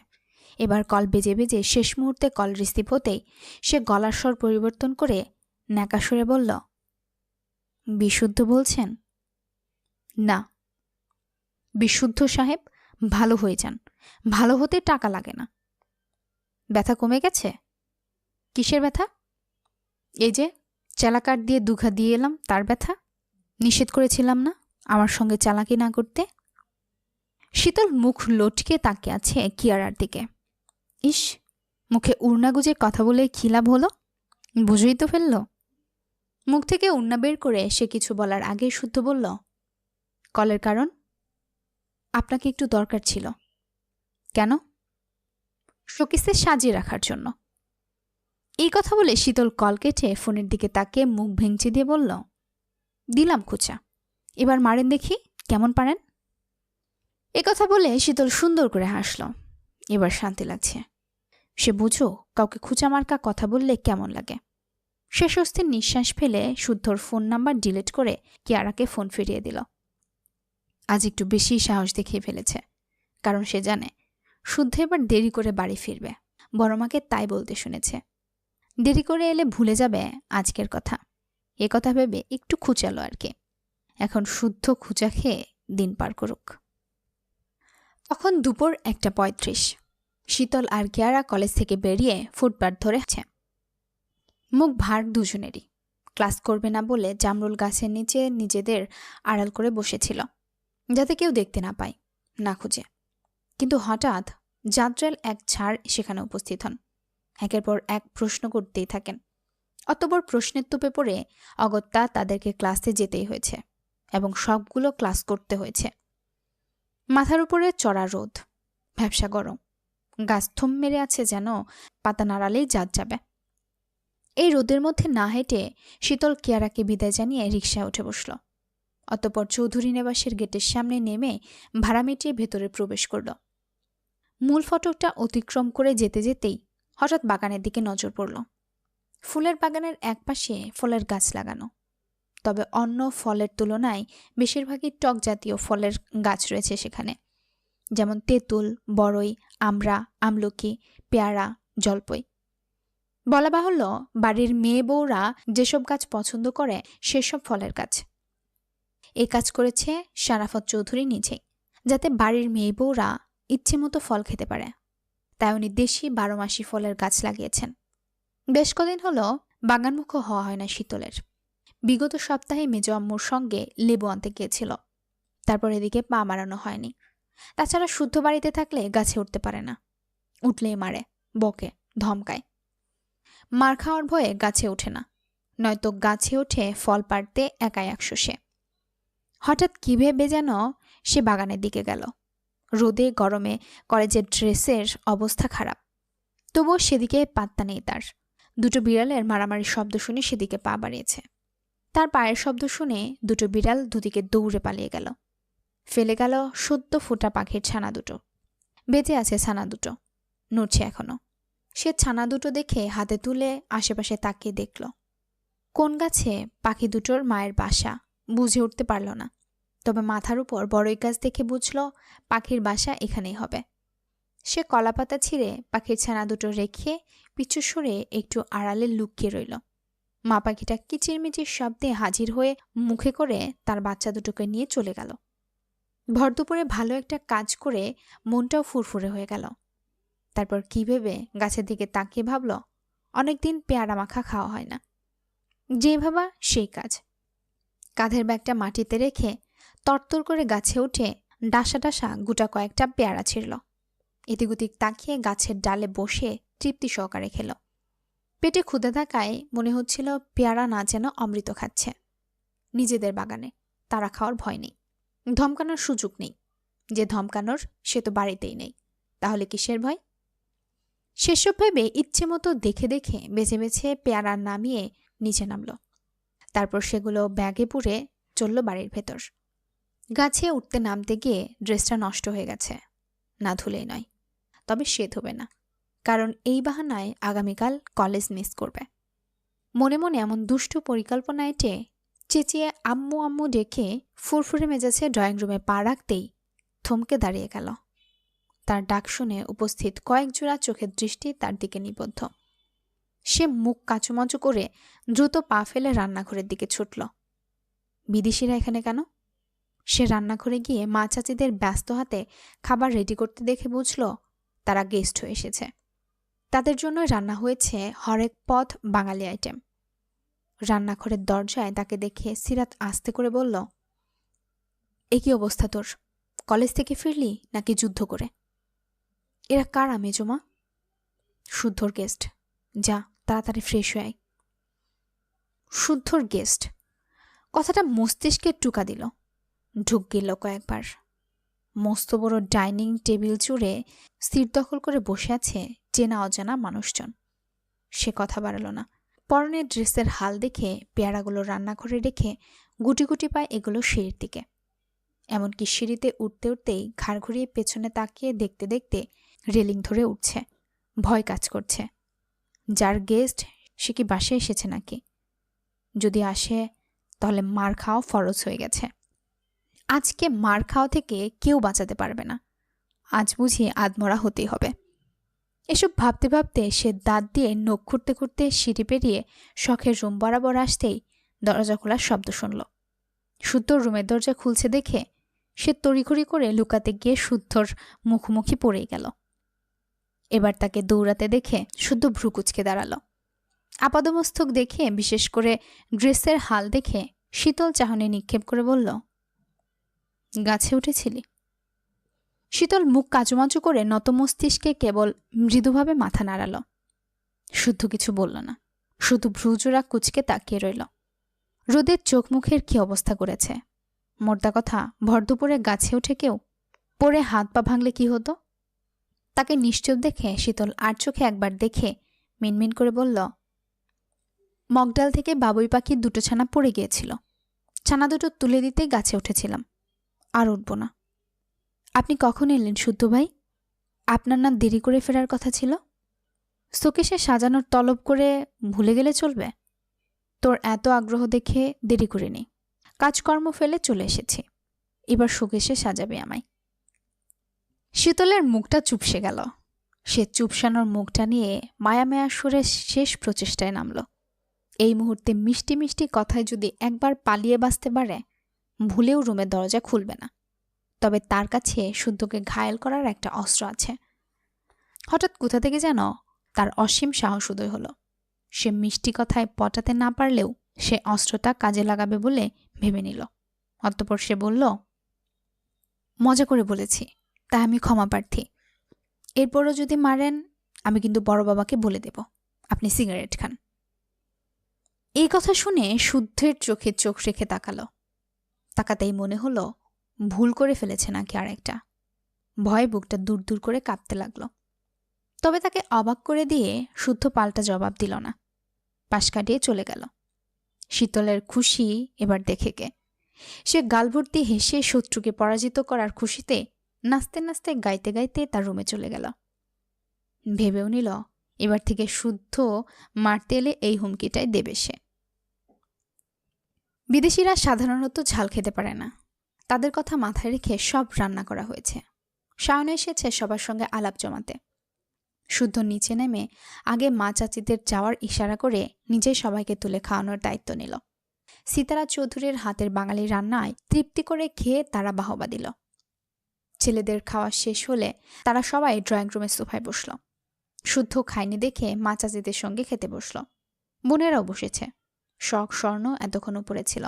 এবার কল বেজে বেজে শেষ মুহূর্তে কল রিসিভ হতেই সে গলার স্বর পরিবর্তন করে ন্যাকা সুরে বলল, বিশুদ্ধ বলছেন? না। বিশুদ্ধ সাহেব, ভালো হয়ে যান। ভালো হতে টাকা লাগে না। ব্যথা কমে গেছে? কিসের ব্যথা? এই যে চালাকাট দিয়ে দুঘা দিয়ে এলাম, তার ব্যথা। নিষেধ করেছিলাম না আমার সঙ্গে চালাকি না করতে? শীতল মুখ লটকে তাকিয়ে আছে কিয়ারার দিকে। ইস, মুখে উড়না গুজে কথা বলে কী লাভ হলো? বুঝেই তো ফেলল। মুখ থেকে উড়না বের করে সে কিছু বলার আগে শুদ্ধ বলল, কলের কারণ? আপনাকে একটু দরকার ছিল। কেন? শোকেসে সাজিয়ে রাখার জন্য। এই কথা বলে শীতল কল কেটে ফোনের দিকে তাকিয়ে মুখ ভেঙচি দিয়ে বলল, দিলাম খুচা, এবার মারেন দেখি কেমন পারেন। কথা বলে শীতল সুন্দর করে হাসল। এবার শান্তি লাগছে। সে বুঝো কাউকে খুচা মার্কা কথা বললে কেমন লাগে। সে স্বস্তির নিঃশ্বাস ফেলে শুদ্ধর ফোন নাম্বার ডিলিট করে কিয়ারাকে ফোন ফিরিয়ে দিল। আজ একটু বেশি সাহস দেখিয়ে ফেলেছে, কারণ সে জানে শুদ্ধ এবার দেরি করে বাড়ি ফিরবে। বড় মাকে তাই বলতে শুনেছে। দেরি করে এলে ভুলে যাবে আজকের কথা। এ কথা ভেবে একটু খুচালো আর কি। এখন শুদ্ধ খুচা খেয়ে দিন পার করুক। তখন দুপুর 1:35। শীতল আর কিয়ারা কলেজ থেকে বেরিয়ে ফুটপাথ ধরে আছে। মুখ ভার দুজনেরই। ক্লাস করবে না বলে জামরুল গাছের নিচে নিজেদের আড়াল করে বসেছিল, যাতে কেউ দেখতে না পায়, না খুঁজে। কিন্তু হঠাৎ জাদ্রেল এক ছাড় সেখানে উপস্থিত হন। একের পর এক প্রশ্ন করতেই থাকেন। অতবর প্রশ্নের তোপে পড়ে অগত্যা তাদেরকে ক্লাসে যেতেই হয়েছে, এবং সবগুলো ক্লাস করতে হয়েছে। মাথার উপরে চড়া রোদ, ভ্যাপসা গরম, গাছ থম মেরে আছে যেন পাতা নাড়ালেই জাত যাবে। এই রোদের মধ্যে না হেঁটে শীতল কিয়ারাকে বিদায় জানিয়ে রিকশায় উঠে বসল। অতঃপর চৌধুরী নিবাসের গেটের সামনে নেমে ভাড়া মিটিয়ে ভেতরে প্রবেশ করল। মূল ফটকটা অতিক্রম করে যেতে যেতেই হঠাৎ বাগানের দিকে নজর পড়ল। ফুলের বাগানের একপাশে ফলের গাছ লাগানো, তবে অন্য ফলের তুলনায় বেশিরভাগই টক জাতীয় ফলের গাছ রয়েছে সেখানে, যেমন তেঁতুল, বড়ই, আমড়া, আমলকি, পেয়ারা, জলপই। বলা বাহুল্য, বাড়ির মেয়ে বউরা যেসব গাছ পছন্দ করে সেসব ফলের গাছ। এই কাজ করেছে শারাফত চৌধুরী নিজেই, যাতে বাড়ির মেয়ে বউরা ইচ্ছে মতো ফল খেতে পারে। তাই উনি দেশি 12 মাসি ফলের গাছ লাগিয়েছেন। বেশ কদিন হলো বাগানমুখো হওয়া হয় না শীতলের। বিগত সপ্তাহে মেজ আম্মুর সঙ্গে লেবু আনতে গিয়েছিল, তারপর এদিকে পা মারানো হয়নি। তাছাড়া শুদ্ধ বাড়িতে থাকলে গাছে উঠতে পারে না, উঠলেই মারে, বকে, ধমকায়। মার খাওয়ার ভয়ে গাছে ওঠে না, নয়তো গাছে ওঠে ফল পাড়তে একাই 100 সে। হঠাৎ কি ভেবে যেন সে বাগানের দিকে গেল। রোদে গরমে কলেজের ড্রেসের অবস্থা খারাপ, তবুও সেদিকে পাত্তা নেই তার। দুটো বিড়ালের মারামারির শব্দ শুনে সেদিকে পা বাড়িয়েছে। তার পায়ের শব্দ শুনে দুটো বিড়াল দুদিকে দৌড়ে পালিয়ে গেল। ফেলে গেল সদ্য ফোটা পাখির ছানা দুটো। বেঁচে আছে ছানা দুটো, নড়ছে এখনো। সে ছানা দুটো দেখে হাতে তুলে আশেপাশে তাকিয়ে দেখল কোন গাছে পাখি দুটোর মায়ের বাসা বুঝে উঠতে পারল না। তবে মাথার উপর বড়ই গাছ দেখে বুঝল পাখির বাসা এখানেই হবে। সে কলাপাতা ছিঁড়ে পাখির ছানা দুটো রেখে পিছু সরে একটু আড়ালে লুকিয়ে রইল। মা পাখিটা কিচিরমিচির শব্দে হাজির হয়ে মুখে করে তার বাচ্চা দুটোকে নিয়ে চলে গেল। ভর দুপুরে ভালো একটা কাজ করে মনটাও ফুরফুরে হয়ে গেল। তারপর কি ভেবে গাছের দিকে তাকিয়ে ভাবল, অনেকদিন পেয়ারা মাখা খাওয়া হয় না। যে ভাবা সেই কাজ। কাঁধের ব্যাগটা মাটিতে রেখে তরতর করে গাছে উঠে ডাসা ডাসা গোটা কয়েকটা পেয়ারা ছিঁড়ল। এদিক তাকিয়ে গাছের ডালে বসে তৃপ্তি সহকারে খেল। পেটে ক্ষুধা থাকায় মনে হচ্ছিল পেয়ারা না যেন অমৃত খাচ্ছে। নিজেদের বাগানে, তারা খাওয়ার ভয় নেই, ধমকানোর সুযোগ নেই। যে ধমকানোর সে তো বাড়িতেই নেই, তাহলে কিসের ভয়? সেসব ভেবে ইচ্ছে মতো দেখে দেখে বেছে বেছে পেয়ারা নামিয়ে নিচে নামল। তারপর সেগুলো ব্যাগে পুরে চলল বাড়ির ভেতর। গাছে উঠতে নামতে গিয়ে ড্রেসটা নষ্ট হয়ে গেছে, না ধুলেই নয়। তবে সে ধোবে না, কারণ এই বাহানায় আগামীকাল কলেজ মিস করবে। মনে মনে এমন দুষ্টু পরিকল্পনা এঁটে চেঁচিয়ে আম্মু আম্মু ডেকে ফুরফুরে মেজাজে ড্রয়িং রুমে পা রাখতেই থমকে দাঁড়িয়ে গেল। তার ডাক শুনে উপস্থিত কয়েক জোড়া চোখের দৃষ্টি তার দিকে নিবদ্ধ। সে মুখ কাঁচুমাচু করে দ্রুত পা ফেলে রান্নাঘরের দিকে ছুটল। বিদেশিরা এখানে কেন? সে রান্নাঘরে গিয়ে মা চাচিদের ব্যস্ত হাতে খাবার রেডি করতে দেখে বুঝল তারা গেস্ট হয়ে এসেছে। তাদের জন্য রান্না হয়েছে হরেক পদ বাঙালি আইটেম। রান্নাঘরের দরজায় তাকে দেখে সিরাত আস্তে করে বলল, এ কি অবস্থা তোর? কলেজ থেকে ফিরলি নাকি যুদ্ধ করে? এরা কারা মেজমা? শুদ্ধর গেস্ট। যা তাড়াতাড়ি ফ্রেশ হয়ে আয়। শুদ্ধর গেস্ট কথাটা মস্তিষ্কে টুকা দিল। ঢুক গেল কয়েকবার। মস্ত বড় ডাইনিং টেবিল জুড়ে স্থির দখল করে বসে আছে চেনা অজানা মানুষজন। সে কথা বাড়াল না। পরনের ড্রেসের হাল দেখে পেয়ারাগুলো রান্নাঘরে রেখে গুটি গুটি পায় এগুলো সিঁড়ির দিকে। এমনকি সিঁড়িতে উঠতে উঠতেই ঘাড় ঘুরিয়ে পেছনে তাকিয়ে দেখতে দেখতে রেলিং ধরে উঠছে। ভয় কাজ করছে। যার গেস্ট সে কি বাসায় এসেছে নাকি? যদি আসে তাহলে মার খাওয়া ফরজ হয়ে গেছে। আজকে মার খাওয়া থেকে কেউ বাঁচাতে পারবে না। আজ বুঝিয়ে আধমরা হতেই হবে। এসব ভাবতে ভাবতে সে দাঁত দিয়ে নখ খুঁড়তে খুঁড়তে সিঁড়ি পেরিয়ে শখের রুম বরাবর আসতেই দরজা খোলার শব্দ শুনল। শুদ্ধর রুমের দরজা খুলছে দেখে সে তড়িঘড়ি করে লুকাতে গিয়ে শুদ্ধর মুখোমুখি পড়েই গেল। এবার তাকে দৌড়াতে দেখে শুদ্ধ ভ্রু কুঁচকে দাঁড়াল। আপাদমস্তক দেখে, বিশেষ করে ড্রেসের হাল দেখে শীতল চাহনি নিক্ষেপ করে বলল, গাছে উঠেছিলি? শীতল মুখ কাচুমাচু করে নত মস্তিষ্কে কেবল মৃদুভাবে মাথা নাড়াল। শুদ্ধ কিছু বলল না, শুধু ভ্রুজোড়া কুচকে তাকিয়ে রইল। রোদের চোখ মুখের কি অবস্থা করেছে! মোদ্দা কথা, ভর দুপুরে গাছে উঠে কেউ পড়ে হাত পা ভাঙলে কি হতো? তাকে নিশ্চুপ দেখে শীতল আর চোখে একবার দেখে মিনমিন করে বলল, মগডাল থেকে বাবুই পাখির দুটো ছানা পড়ে গিয়েছিল। ছানা দুটো তুলে দিতে গাছে উঠেছিলাম, আর উঠব না। আপনি কখন এলেন শুদ্ধ ভাই? আপনার না দেরি করে ফেরার কথা ছিল? শোকেশে সাজানোর তলব করে ভুলে গেলে চলবে? তোর এত আগ্রহ দেখে দেরি করিনি, কাজকর্ম ফেলে চলে এসেছি। এবার শোকেশে সাজাবে আমায়। শীতলের মুখটা চুপসে গেল। সে চুপসানোর মুখটা নিয়ে মায়া সুরে শেষ প্রচেষ্টায় নামল। এই মুহূর্তে মিষ্টি মিষ্টি কথায় যদি একবার পালিয়ে বাঁচতে পারে, ভুলেও রুমের দরজা খুলবে না। তবে তার কাছে শুদ্ধকে ঘায়েল করার একটা অস্ত্র আছে। হঠাৎ কোথা থেকে যেন তার অসীম সাহস উদয় হলো। সে মিষ্টি কথায় পটাতে না পারলেও সে অস্ত্রটা কাজে লাগাবে বলে ভেবে নিল। অতঃপর সে বলল, মজা করে বলেছি, তাই আমি ক্ষমা প্রার্থী। এরপরও যদি মারেন, আমি কিন্তু বড় বাবাকে বলে দেব আপনি সিগারেট খান। এই কথা শুনে শুদ্ধের চোখে চোখ রেখে তাকালো। তাকাতেই মনে হলো ভুল করে ফেলেছে নাকি আর একটা। ভয়ে বুকটা দূর দূর করে কাঁপতে লাগলো। তবে তাকে অবাক করে দিয়ে শুদ্ধ পাল্টা জবাব দিল না, পাশ কাটিয়ে চলে গেল। শীতলের খুশি এবার দেখে কে। সে গালভর্তি হেসে শত্রুকে পরাজিত করার খুশিতে নাচতে নাচতে গাইতে গাইতে তার রুমে চলে গেল। ভেবেও নিল এবার থেকে শুদ্ধ মারতে এলে এই হুমকিটাই দেবে সে। বিদেশিরা সাধারণত ঝাল খেতে পারে না। তাদের কথা মাথায় রেখে সব রান্না করা হয়েছে। শাওন এসেছে সবার সঙ্গে আলাপ জমাতে। শুদ্ধ নিচে নেমে আগে মা চাচিদের যাওয়ার ইশারা করে নিজেই সবাইকে তুলে খাওয়ানোর দায়িত্ব নিল। সিতারা চৌধুরীর হাতের বাঙালি রান্নায় তৃপ্তি করে খেয়ে তারা বাহবা দিল। ছেলেদের খাওয়া শেষ হলে তারা সবাই ড্রয়িং রুমের সোফায় বসল। শুদ্ধ খায়নি দেখে মা চাচিদের সঙ্গে খেতে বসল। বোনেরাও বসেছে। শখ স্বর্ণ এতক্ষণ উপরে ছিল।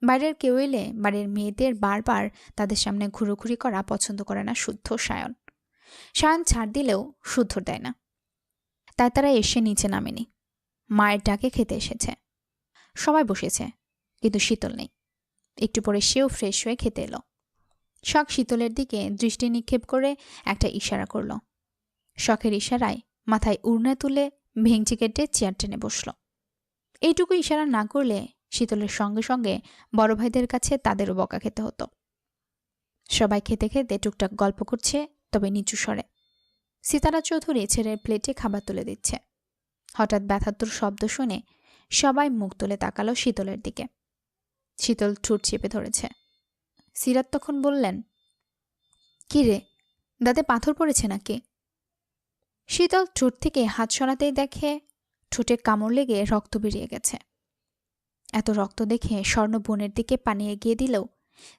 বাইরের কেউ এলে বাড়ির মেয়েদের বারবার তাদের সামনে ঘুরোঘুরি করা পছন্দ করে না শুদ্ধ সায়ন। সায়ন ছাড় দিলেও শুদ্ধ দেয় না, তাই তারা এসে নিচে নামেনি। মায়ের ডাকে খেতে এসেছে। সবাই বসেছে, কিন্তু শীতল নেই। একটু পরে সেও ফ্রেশ হয়ে খেতে এলো। শখ শীতলের দিকে দৃষ্টি নিক্ষেপ করে একটা ইশারা করল। শখের ইশারায় মাথায় উড়না তুলে ভেঙচি কেটে চেয়ার টেনে বসল। এইটুকু ইশারা না করলে শীতলের সঙ্গে সঙ্গে বড় ভাইদের কাছে তাদেরও বকা খেতে হতো। সবাই খেতে খেতে টুকটাক গল্প করছে, তবে নিচু স্বরে। সিতারা চৌধুরী ছেলের প্লেটে খাবার তুলে দিচ্ছে। হঠাৎ ব্যথাতুর শব্দ শুনে সবাই মুখ তুলে তাকালো শীতলের দিকে। শীতল ঠোঁট চেপে ধরেছে। সিরাত তখন বললেন, কি রে, দাঁতে পাথর পড়েছে নাকি? শীতল ঠোঁট থেকে হাত সরাতেই দেখে ঠোঁটে কামড় লেগে রক্ত বেরিয়ে গেছে। এত রক্ত দেখে স্বর্ণ বোনের দিকে পানি এগিয়ে দিলেও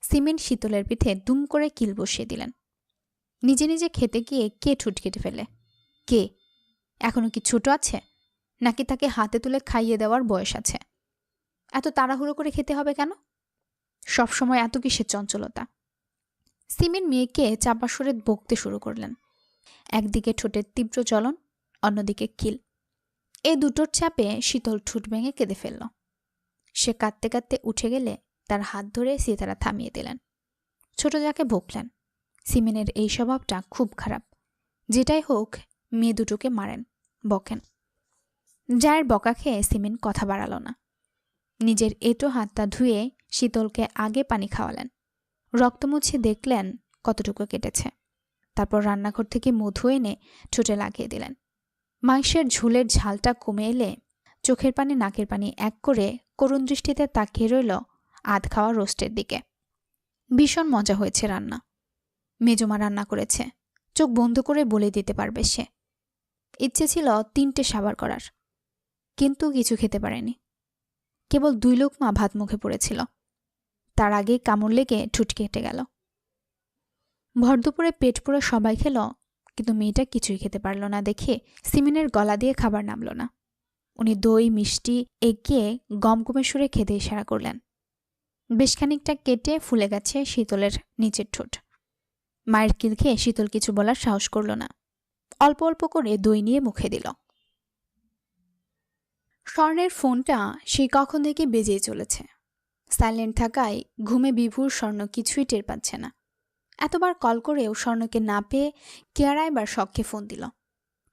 সিমেন্ট শীতলের পিঠে দুম করে কিল বসিয়ে দিলেন। নিজে নিজে খেতে গিয়ে কে ঠোঁট কেটে ফেলে? কে? এখনো কি ছোট আছে, নাকি তাকে হাতে তুলে খাইয়ে দেওয়ার বয়স আছে? এত তাড়াহুড়ো করে খেতে হবে কেন? সবসময় এত কিসের চঞ্চলতা? সিমেন্ট মেয়েকে চাপা সরে বকতে শুরু করলেন। একদিকে ঠোঁটের তীব্র জ্বলন, অন্যদিকে কিল। এই দুটোর চাপে শীতল ঠোঁট ভেঙে কেঁদে ফেলল। সে কাঁদতে কাঁদতে উঠে গেলে তার হাত ধরে সিতারা থামিয়ে দিলেন। ছোট যাকে বকলেন। সিমেনের এই স্বভাবটা খুব খারাপ। যেটাই হোক, মেয়ে দুটোকে মারেন, বকেন। যার বকা খেয়ে সিমেন কথা বাড়াল না। নিজের এঁটো হাতটা ধুয়ে শীতলকে আগে পানি খাওয়ালেন। রক্ত মুছে দেখলেন কতটুকু কেটেছে। তারপর রান্নাঘর থেকে মধু এনে ঠোঁটে লাগিয়ে দিলেন। মাংসের ঝোলের ঝালটা কমে এলে চোখের পানি নাকের পানি এক করে করুণ দৃষ্টিতে তাকিয়ে রইল আধ খাওয়া রোস্টের দিকে। ভীষণ মজা হয়েছে রান্না। মেজমা রান্না করেছে, চোখ বন্ধ করে বলে দিতে পারবে সে। ইচ্ছে ছিল 3টে সাবার করার, কিন্তু কিছু খেতে পারেনি। কেবল 2 লোকমা ভাত মুখে পড়েছিল। তার আগেই কামড় লেগে ঠুট কেটে গেল। ভর দুপুরে পেট পুরো সবাই খেল, কিন্তু মেয়েটা কিছুই খেতে পারল না দেখে সিমেনের গলা দিয়ে খাবার নামল না। উনি দই মিষ্টি এগিয়ে গমগমে সুরে খেতে ইশারা করলেন। বেশ খানিকটা কেটে ফুলে গেছে শীতলের নিচের ঠোঁট। মায়ের কিল খেয়ে শীতল কিছু বলার সাহস করল না। অল্প অল্প করে দই নিয়ে মুখে দিল। স্বর্ণের ফোনটা সেই কখন থেকে বেজেই চলেছে। সাইলেন্ট থাকায় ঘুমে বিভোর স্বর্ণ কিছুই টের পাচ্ছে না। এতবার কল করেও স্বর্ণকে না পেয়ে কেয়ারা এবার শখকে ফোন দিল।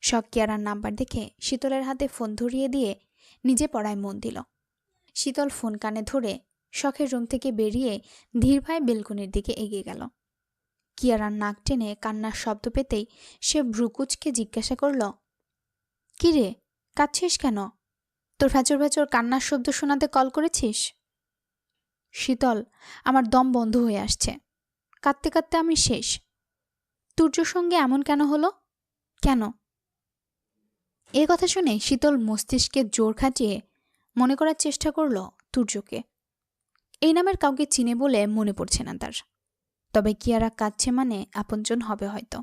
শখ কেয়ারার নাম্বার দেখে শীতলের হাতে ফোন ধরিয়ে দিয়ে নিজে পড়ায় মন দিল। শীতল ফোন কানে ধরে শখের রুম থেকে বেরিয়ে ধীর ভাই বেলকনির দিকে এগিয়ে গেল। কিয়ারার নাক টেনে কান্নার শব্দ পেতেই সে ভ্রুকুচকে জিজ্ঞাসা করল, কি রে, কাঁদছিস কেন? তোর ভেচর ভেচর কান্নার শব্দ শোনাতে কল করেছিস? শীতল, আমার দম বন্ধ হয়ে আসছে। কাঁদতে কাঁদতে আমি শেষ। তুর্যর সঙ্গে এমন কেন হলো? কেন? এ কথা শুনে শীতল মস্তিষ্কে জোর খাটিয়ে মনে করার চেষ্টা করল তুর্যকে। এই নামের কাউকে চিনে বলে মনে পড়ছে না তার। তবে কিয়ারা কাঁদছে মানে আপনজন হবে হয়তো।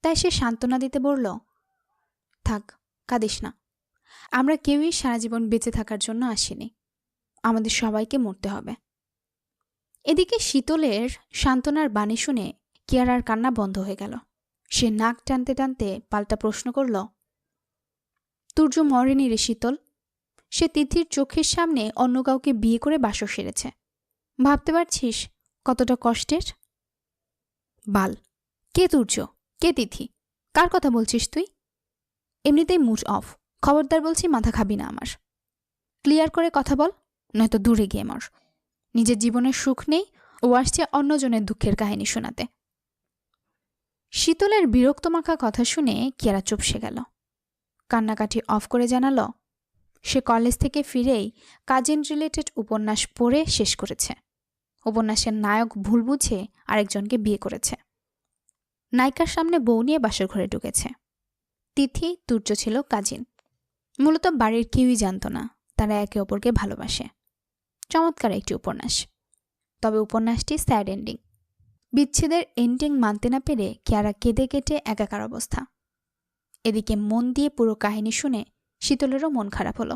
তাই সে সান্ত্বনা দিতে বলল, থাক, কাঁদিস না। আমরা কেউই সারা জীবন বেঁচে থাকার জন্য আসিনি। আমাদের সবাইকে মরতে হবে। এদিকে শীতলের সান্ত্বনার বাণী শুনে কিয়ারার কান্না বন্ধ হয়ে গেল। সে নাক টানতে টানতে পাল্টা প্রশ্ন করল, তুর্য মরেনি রে শীতল। সে তিথির চোখের সামনে অন্য কাউকে বিয়ে করে বাসর সেরেছে। ভাবতে পারছিস কতটা কষ্টের? বাল, কে তুর্য, কে তিথি, কার কথা বলছিস তুই? এমনিতেই মুড অফ। খবরদার বলছি, মাথা খাবি না আমার। ক্লিয়ার করে কথা বল, নয়তো দূরে গিয়ে মর। নিজের জীবনের সুখ নেই, ও আসছে অন্যজনের দুঃখের কাহিনী শোনাতে। শীতলের বিরক্তমাখা কথা শুনে কিয়ারা চুপসে গেল। কান্নাকাটি অফ করে জানালো, সে কলেজ থেকে ফিরেই কাজিন রিলেটেড উপন্যাস পড়ে শেষ করেছে। উপন্যাসের নায়ক ভুল বুঝে আরেকজনকে বিয়ে করেছে। নায়িকার সামনে বউ নিয়ে বাসর ঘরে ঢুকেছে। তিথি তুর্য ছিল কাজিন। মূলত বাড়ির কেউই জানত না তারা একে অপরকে ভালোবাসে। চমৎকার একটি উপন্যাস। তবে উপন্যাসটি স্যাড এন্ডিং। বিচ্ছেদের এন্ডিং মানতে না পেরে কিয়ারা কেঁদে কেটে একাকার অবস্থা। এদিকে মন দিয়ে পুরো কাহিনী শুনে শীতলেরও মন খারাপ হলো।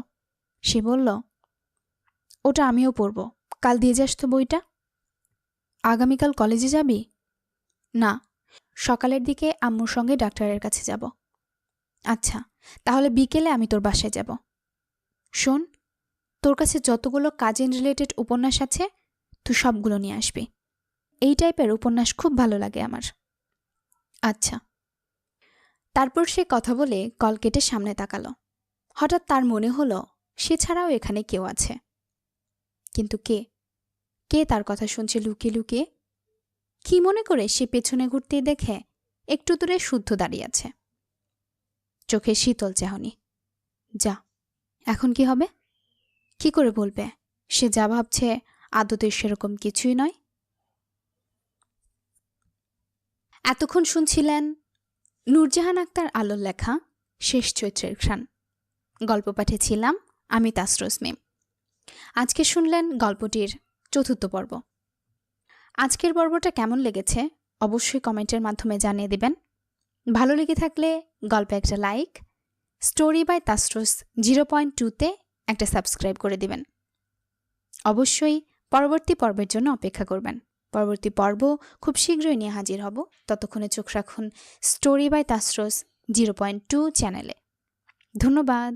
সে বলল, ওটা আমিও পড়ব, কাল দিয়ে যাস তো বইটা। আগামীকাল কলেজে যাবি? না, সকালের দিকে আম্মুর সঙ্গে ডাক্তারের কাছে যাব। আচ্ছা, তাহলে বিকেলে আমি তোর বাসায় যাব। শোন, তোর কাছে যতগুলো কাজিন রিলেটেড উপন্যাস আছে তুই সবগুলো নিয়ে আসবি। এই টাইপের উপন্যাস খুব ভালো লাগে আমার। আচ্ছা। তারপর সে কথা বলে কল কেটে সামনে তাকালো। হঠাৎ তার মনে হলো সে ছাড়াও এখানে কেউ আছে। কিন্তু কে? কে তার কথা শুনছে লুকিয়ে লুকিয়ে? কি মনে করে সে পেছনে ঘুরতেই দেখে একটু দূরে শুদ্ধ দাঁড়িয়ে আছে। চোখে শীতল চাহনি। যা, এখন কি হবে? কি করে বলবে সে যা ভাবছে আদতে সেরকম কিছুই নয়? এতক্ষণ শুনছিলেন নূরজাহান আক্তার আলোর লেখা শেষ চৈত্রের ঘ্রাণ। গল্প পাঠেছিলাম আমি তাসরোজ মিম। আজকে শুনলেন গল্পটির ৪র্থ পর্ব। আজকের পর্বটা কেমন লেগেছে অবশ্যই কমেন্টের মাধ্যমে জানিয়ে দেবেন। ভালো লেগে থাকলে গল্পে একটা লাইক, স্টোরি বাই তাসরোজ 0.2-তে একটা সাবস্ক্রাইব করে দিবেন। অবশ্যই পরবর্তী পর্বের জন্য অপেক্ষা করবেন। পরবর্তী পর্ব খুব শীঘ্রই নিয়ে হাজির হব। ততক্ষণে চোখ রাখুন স্টোরি বাই তাসরোজ 0.2 চ্যানেলে। ধন্যবাদ।